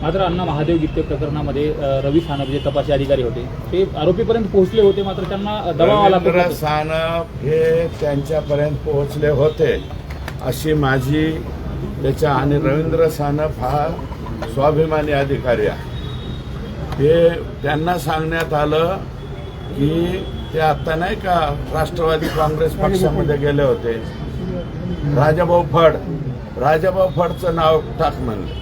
मात्र अण्णा महादेव गित्ते प्रकरणामध्ये रवी सानप जे तपासी अधिकारी होते ते आरोपीपर्यंत पोहोचले होते, मात्र त्यांना दबाव आला. रवींद्र सानप हे त्यांच्यापर्यंत पोहोचले होते अशी माझी त्याच्या, आणि रवींद्र सानप हा स्वाभिमानी अधिकारी आहे. हे त्यांना सांगण्यात आलं की ते आता नाही का राष्ट्रवादी काँग्रेस पक्षामध्ये गेले होते, राजाभाऊ फडचं नाव टाक म्हणले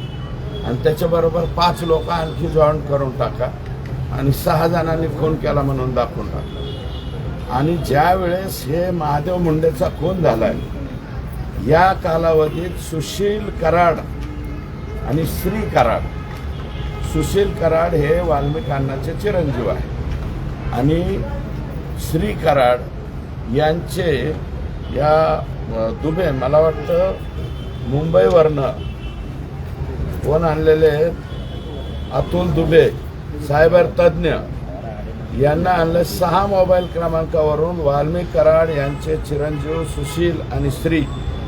आणि त्याच्याबरोबर 5 लोक आणखी जॉईन करून टाका आणि 6 जणांनी खून केला म्हणून दाखवून टाका. आणि ज्या वेळेस हे महादेव मुंडेचा खून झालाय या कालावधीत सुशील कराड आणि श्री कराड, सुशील कराड हे वाल्मिकी अण्णाचे चिरंजीव आहे आणि श्री कराड यांचे या दुबे, मला वाटतं मुंबईवरनं कोण आणलेले अतुल दुबे सायबर तज्ज्ञ यांना आणलं 6 मोबाईल क्रमांकावरून वाल्मिकी कराड यांचे चिरंजीव सुशील आणि श्री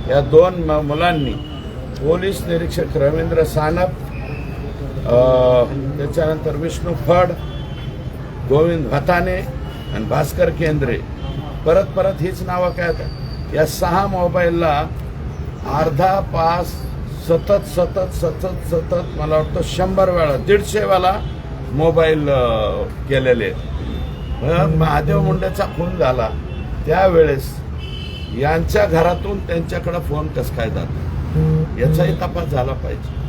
या 2 मुलांनी पोलीस निरीक्षक रवींद्र सानप, त्याच्यानंतर विष्णू फड, गोविंद भताने आणि भास्कर केंद्रे, परत हीच नावं काय या 6 मोबाईलला अर्धा पास सतत मला वाटतं 100 वेळा 150 वेळा मोबाईल केलेले. महादेव मुंडेचा खून झाला त्यावेळेस यांच्या घरातून त्यांच्याकडे फोन कसं काय जातो याचाही तपास झाला पाहिजे.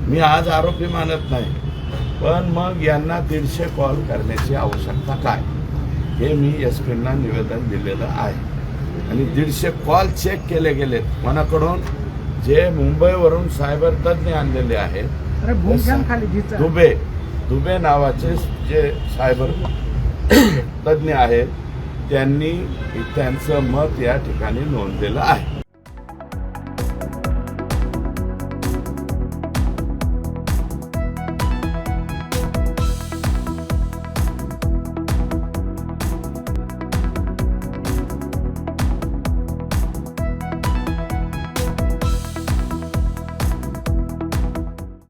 मी आज आरोपी मानत नाही, पण मग यांना 150 कॉल करण्याची आवश्यकता काय हे मी एसपींना निवेदन दिलेलं आहे. आणि 150 कॉल चेक केले गेलेत कोणाकडून, जे मुंबईवरून सायबर तज्ज्ञ आणलेले आहेत, दुबे नावाचे जे सायबर तज्ज्ञ आहेत त्यांनी त्यांचं मत या ठिकाणी नोंदलेलं आहे.